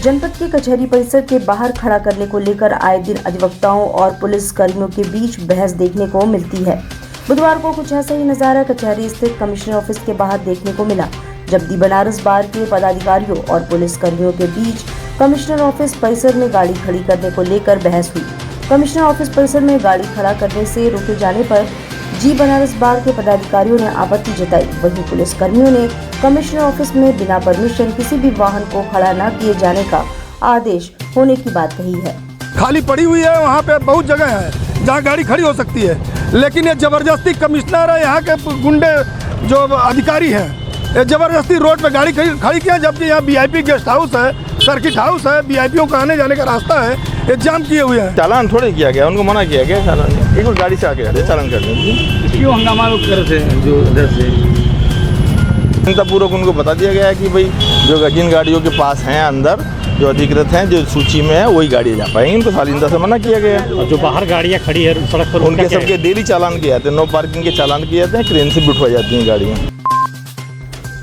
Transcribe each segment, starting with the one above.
जनपद के कचहरी परिसर के बाहर खड़ा करने को लेकर आए दिन अधिवक्ताओं और पुलिस कर्मियों के बीच बहस देखने को मिलती है। बुधवार को कुछ ऐसा ही नजारा कचहरी स्थित कमिश्नर ऑफिस के बाहर देखने को मिला, जब दी बनारस बार के पदाधिकारियों और पुलिस कर्मियों के बीच कमिश्नर ऑफिस परिसर में गाड़ी खड़ी करने को लेकर बहस हुई। कमिश्नर ऑफिस परिसर में गाड़ी खड़ा करने से रोके जाने पर जी बनारस बार के पदाधिकारियों ने आपत्ति जताई। वहीं पुलिस कर्मियों ने कमिश्नर ऑफिस में बिना परमिशन किसी भी वाहन को खड़ा न किए जाने का आदेश होने की बात कही है। खाली पड़ी हुई है, वहाँ पे बहुत जगह है जहाँ गाड़ी खड़ी हो सकती है, लेकिन ये जबरदस्ती कमिश्नर है, यहाँ के गुंडे जो अधिकारी हैं, ये जबरदस्ती रोड पे गाड़ी खड़ी किया, जबकि यहाँ वीआईपी गेस्ट हाउस है, सर्किट हाउस है, वीआईपीओ का आने जाने का रास्ता है, ये जाम किए हुए हैं। चालान थोड़े किया गया, उनको मना किया गया चालान, एक बार गाड़ी से आके चालान कर लेंगे। क्यों हंगामा लोग कर रहे थे जो इधर से? जनतापूर्वक उनको बता दिया गया है कि भाई जो जिन गाड़ियों के पास हैं अंदर जो अधिकृत हैं, जो सूची में है, वही गाड़ी जा पाएंगी। उनको सालिंदा से मना किया गया है। और जो बाहर गाड़ियाँ खड़ी है सड़क पर, उनके सबके डेली चालान किए जाते हैं, नो पार्किंग के चालान किए जाते हैं, क्रेन से बिठवाई जाती हैं गाड़ियाँ।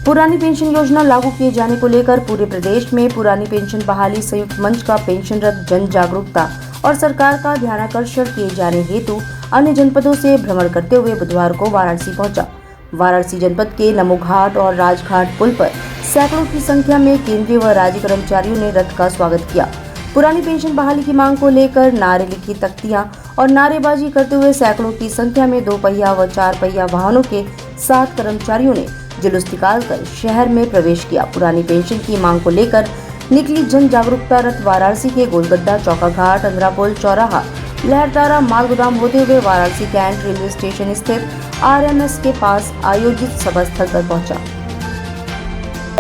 पुरानी पेंशन योजना लागू किए जाने को लेकर पूरे प्रदेश में पुरानी पेंशन बहाली संयुक्त मंच का पेंशनरत जन जागरूकता और सरकार का ध्यानाकर्षण किए जाने हेतु अन्य जनपदों से भ्रमण करते हुए बुधवार को वाराणसी पहुंचा। वाराणसी जनपद के नमो घाट और राजघाट पुल पर सैकड़ों की संख्या में केंद्रीय व राज्य कर्मचारियों ने रथ का स्वागत किया। पुरानी पेंशन बहाली की मांग को लेकर नारे लिखी तख्तियां और नारेबाजी करते हुए सैकड़ों की संख्या में 2 पहिया व 4 पहिया वाहनों के 7 कर्मचारियों ने जुलूस निकालकर शहर में प्रवेश किया। पुरानी पेंशन की मांग को लेकर निकली जन जागरूकता रथ वाराणसी के गोलगड्डा, चौका घाट, अंद्रापुल, चौराहा, लहरतारा, माल गोदाम होते हुए वाराणसी कैंट रेलवे स्टेशन स्थित आरएमएस के पास आयोजित सभा स्थल पर पहुंचा।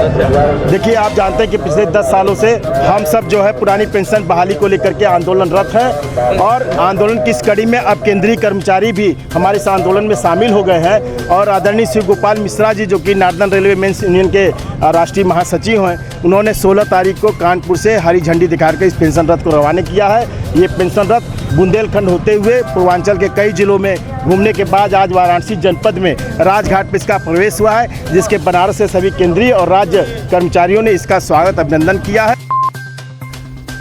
देखिए, आप जानते हैं कि पिछले 10 सालों से हम सब जो है पुरानी पेंशन बहाली को लेकर के आंदोलनरत हैं और आंदोलन की इस कड़ी में अब केंद्रीय कर्मचारी भी हमारे इस आंदोलन में शामिल हो गए हैं। और आदरणीय श्री गोपाल मिश्रा जी, जो कि नॉर्दर्न रेलवे मेंस यूनियन के राष्ट्रीय महासचिव हैं, उन्होंने 16 तारीख को कानपुर से हरी झंडी दिखाकर इस पेंशन रथ को रवाना किया है। ये पेंशन रथ बुंदेलखंड होते हुए पूर्वांचल के कई जिलों में घूमने के बाद आज वाराणसी जनपद में राजघाट पर इसका प्रवेश हुआ है, जिसके बनारस से सभी केंद्रीय और राज्य कर्मचारियों ने इसका स्वागत अभिनंदन किया है।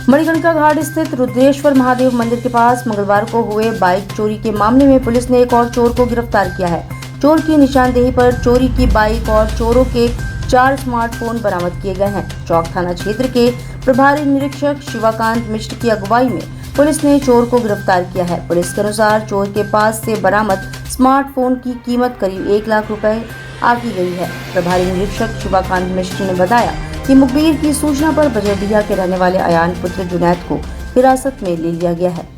मणिकर्णिका घाट स्थित रुद्रेश्वर महादेव मंदिर के पास मंगलवार को हुए बाइक चोरी के मामले में पुलिस ने एक और चोर को गिरफ्तार किया है। चोर की निशानदेही पर चोरी की बाइक और चोरों के 4 स्मार्टफोन बरामद किए गए हैं। चौक थाना क्षेत्र के प्रभारी निरीक्षक शिवाकांत मिश्र की अगुवाई में पुलिस ने चोर को गिरफ्तार किया है। पुलिस के अनुसार चोर के पास से बरामद स्मार्टफोन की कीमत करीब 1 लाख रुपए आकी गई है। प्रभारी निरीक्षक शिवाकांत मिश्र ने बताया कि मुखबिर की सूचना पर बजरडीहा के रहने वाले अयान पुत्र जुनैद को हिरासत में ले लिया गया है।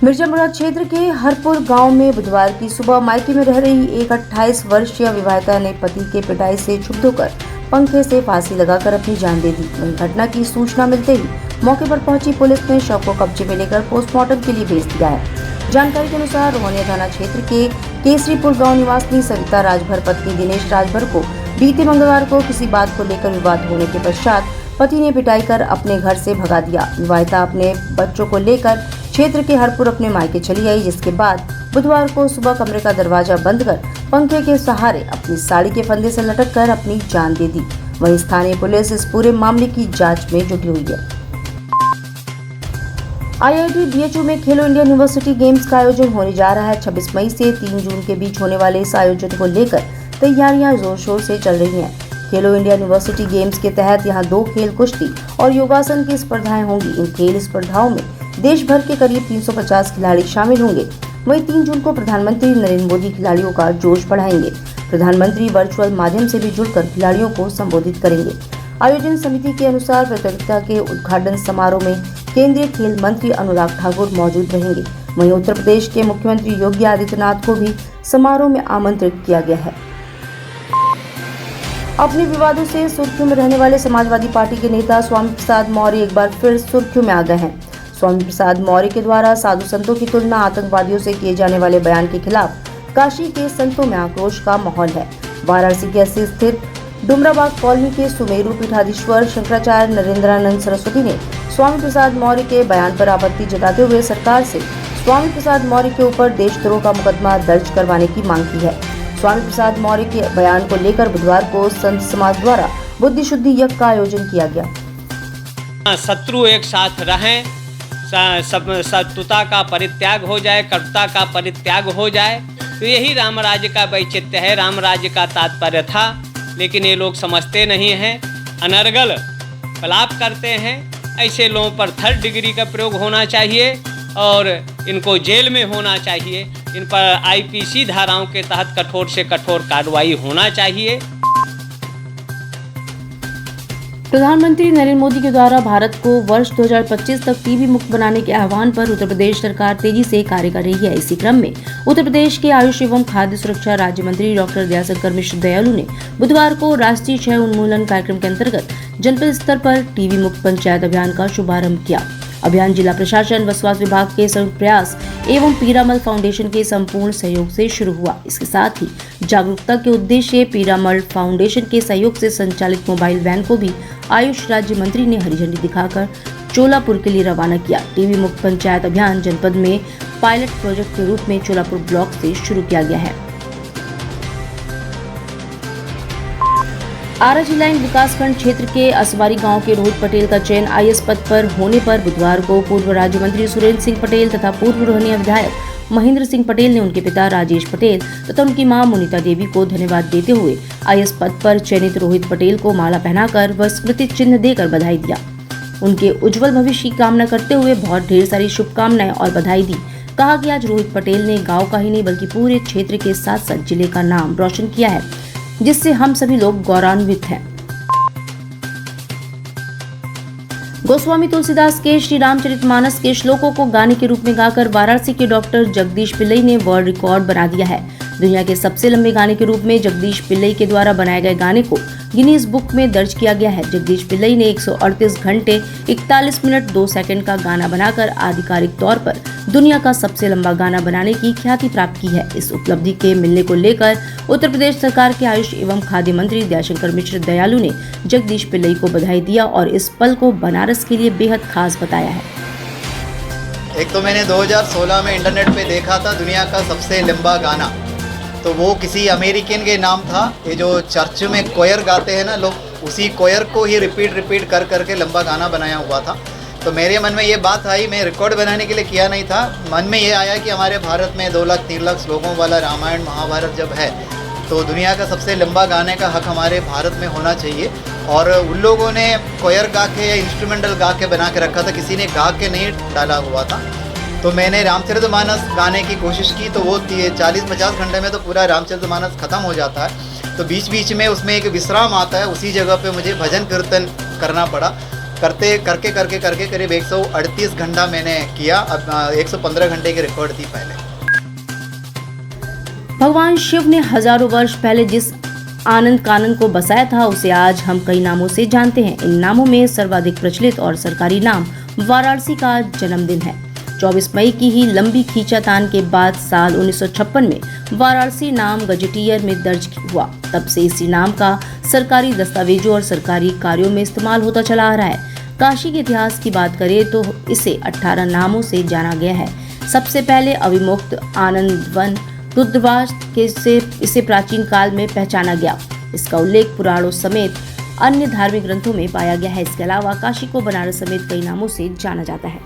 मिर्जापुर क्षेत्र के हरपुर गांव में बुधवार की सुबह मायके में रह रही एक 28 वर्षीय विवाहिता ने पति के पिटाई से क्षुब्ध होकर पंखे से फांसी लगाकर अपनी जान दे दी। वहीं घटना की सूचना मिलते ही मौके पर पहुंची पुलिस ने शव को कब्जे में लेकर पोस्टमार्टम के लिए भेज दिया है। जानकारी के अनुसार रोहनिया थाना क्षेत्र के केसरीपुर गांव निवासी सविता राजभर पत्नी दिनेश राजभर को बीते मंगलवार को किसी बात को लेकर विवाद होने के पश्चात पति ने पिटाई कर अपने घर से भगा दिया। विवाहिता अपने बच्चों को लेकर क्षेत्र के हरपुर अपने मायके चली आई, जिसके बाद बुधवार को सुबह कमरे का दरवाजा बंद कर पंखे के सहारे अपनी साड़ी के फंदे से लटक कर अपनी जान दे दी। वहीं स्थानीय पुलिस इस पूरे मामले की जांच में जुटी हुई है। आईआईटी बीएचयू में खेलो इंडिया यूनिवर्सिटी गेम्स का आयोजन होने जा रहा है। 26 मई से 3 जून के बीच होने वाले इस आयोजन को लेकर तैयारियां जोर शोर से चल रही हैं। खेलो इंडिया यूनिवर्सिटी गेम्स के तहत यहां 2 खेल, कुश्ती और योगासन की स्पर्धाएं होंगी। इन खेल स्पर्धाओं में देश भर के करीब 350 खिलाड़ी शामिल होंगे। वहीं 3 जून को प्रधानमंत्री नरेंद्र मोदी खिलाड़ियों का जोश बढ़ाएंगे। प्रधानमंत्री वर्चुअल माध्यम से भी जुड़कर खिलाड़ियों को संबोधित करेंगे। आयोजन समिति के अनुसार प्रतियोगिता के उद्घाटन समारोह में केंद्रीय खेल मंत्री अनुराग ठाकुर मौजूद रहेंगे। वहीं उत्तर प्रदेश के मुख्यमंत्री योगी आदित्यनाथ को भी समारोह में आमंत्रित किया गया है। अपने विवादों से सुर्खियों में रहने वाले समाजवादी पार्टी के नेता स्वामी प्रसाद मौर्य एक बार फिर सुर्खियों में आ गए हैं। स्वामी प्रसाद मौर्य के द्वारा साधु संतों की तुलना आतंकवादियों से किए जाने वाले बयान के खिलाफ काशी के संतों में आक्रोश का माहौल है। वाराणसी के स्थित डुमराबाग कॉलोनी के सुमेरु पीठाधीश्वर शंकराचार्य नरेंद्रानंद सरस्वती ने स्वामी प्रसाद मौर्य के बयान पर आपत्ति जताते हुए सरकार से स्वामी प्रसाद मौर्य के ऊपर देशद्रोह का मुकदमा दर्ज करवाने की मांग की है। स्वामी प्रसाद मौर्य के बयान को लेकर बुधवार को संत समाज द्वारा बुद्धि शुद्धि यज्ञ का आयोजन किया गया। शत्रु एक साथ रहें, सब शत्रुता का परित्याग हो जाए, कटुता का परित्याग हो जाए, तो यही राम राज्य का वैचित्र्य है, राम राज्य का तात्पर्य था। लेकिन ये लोग समझते नहीं हैं, अनर्गल कलाप करते हैं। ऐसे लोगों पर 3rd डिग्री का प्रयोग होना चाहिए और इनको जेल में होना चाहिए। इन पर IPC धाराओं के तहत कठोर से कठोर कार्रवाई होना चाहिए। प्रधानमंत्री नरेंद्र मोदी के द्वारा भारत को वर्ष 2025 तक टीबी मुक्त बनाने के आह्वान पर उत्तर प्रदेश सरकार तेजी से कार्य कर रही है। इसी क्रम में उत्तर प्रदेश के आयुष एवं खाद्य सुरक्षा राज्य मंत्री डॉक्टर दयाशंकर मिश्र दयालु ने बुधवार को राष्ट्रीय क्षय उन्मूलन कार्यक्रम के अंतर्गत जनपद स्तर पर टीबी मुक्त पंचायत अभियान का शुभारंभ किया। अभियान जिला प्रशासन व स्वास्थ्य विभाग के संयुक्त प्रयास एवं पीरामल फाउंडेशन के संपूर्ण सहयोग से शुरू हुआ। इसके साथ ही जागरूकता के उद्देश्य पीरामल फाउंडेशन के सहयोग से संचालित मोबाइल वैन को भी आयुष राज्य मंत्री ने हरी झंडी दिखाकर चोलापुर के लिए रवाना किया। टीबी मुक्त पंचायत अभियान जनपद में पायलट प्रोजेक्ट के रूप में चोलापुर ब्लॉक से शुरू किया गया है। आरा जिला विकासखंड क्षेत्र के असवारी गांव के रोहित पटेल का चयन IAS पद पर होने पर बुधवार को पूर्व राज्य मंत्री सुरेंद्र सिंह पटेल तथा पूर्व रोहनिया विधायक महेंद्र सिंह पटेल ने उनके पिता राजेश पटेल तथा उनकी मां मुनीता देवी को धन्यवाद देते हुए IAS पद पर चयनित रोहित पटेल को माला पहनाकर व स्मृति चिन्ह देकर बधाई दिया। उनके उज्जवल भविष्य की कामना करते हुए बहुत ढेर सारी शुभकामनाएं और बधाई दी। कहा कि आज रोहित पटेल ने गाँव का ही नहीं बल्कि पूरे क्षेत्र के साथ साथ जिले का नाम रोशन किया है, जिससे हम सभी लोग गौरवान्वित हैं। गोस्वामी तुलसीदास के श्री रामचरितमानस के श्लोकों को गाने के रूप में गाकर वाराणसी के डॉक्टर जगदीश पिल्लई ने वर्ल्ड रिकॉर्ड बना दिया है। दुनिया के सबसे लंबे गाने के रूप में जगदीश पिल्लई के द्वारा बनाए गए गाने को गिनीज बुक में दर्ज किया गया है। जगदीश पिल्लई ने 138 घंटे 41 मिनट 2 सेकंड का गाना बनाकर आधिकारिक तौर पर दुनिया का सबसे लंबा गाना बनाने की ख्याति प्राप्त की है। इस उपलब्धि के मिलने को लेकर उत्तर प्रदेश सरकार के आयुष एवं खाद्य मंत्री दयाशंकर मिश्र दयालु ने जगदीश पिल्लई को बधाई दिया और इस पल को बनारस के लिए बेहद खास बताया है। एक तो मैंने 2016 में इंटरनेट पे देखा था दुनिया का सबसे लंबा गाना, तो वो किसी अमेरिकन के नाम था। ये जो चर्च में कोयर गाते हैं ना लोग, उसी कोयर को ही रिपीट कर करके लंबा गाना बनाया हुआ था। तो मेरे मन में ये बात आई, मैं रिकॉर्ड बनाने के लिए किया नहीं था, मन में ये आया कि हमारे भारत में 2 लाख 3 लाख श्लोकों वाला रामायण महाभारत जब है तो दुनिया का सबसे लंबा गाने का हक हमारे भारत में होना चाहिए। और उन लोगों ने कोयर गा के या इंस्ट्रूमेंटल गा के बना के रखा था, किसी ने गा के नहीं डाला हुआ था। तो मैंने रामचरितमानस गाने की कोशिश की, तो वो 40-50 घंटे में तो पूरा रामचरितमानस ख़त्म हो जाता है। तो बीच बीच में उसमें एक विश्राम आता है, उसी जगह पे मुझे भजन कीर्तन करना पड़ा। करके करीब 138 घंटा मैंने किया। अब 115 घंटे की रिकॉर्ड थी पहले। भगवान शिव ने हजारों वर्ष पहले जिस आनंद कानन को बसाया था उसे आज हम कई नामों से जानते हैं। इन नामों में सर्वाधिक प्रचलित और सरकारी नाम वाराणसी का जन्मदिन है। 24 मई की ही लंबी खींचातान के बाद साल 1956 में वाराणसी नाम गजेटियर में दर्ज हुआ। तब से इसी नाम का सरकारी दस्तावेजों और सरकारी कार्यों में इस्तेमाल होता चला आ रहा है। काशी के इतिहास की बात करें तो इसे 18 नामों से जाना गया है। सबसे पहले अविमुक्त, आनंदवन, रुद्रवास से इसे प्राचीन काल में पहचाना गया। इसका उल्लेख पुराणों समेत अन्य धार्मिक ग्रंथों में पाया गया है। इसके अलावा काशी को बनारस समेत कई नामों से जाना जाता है।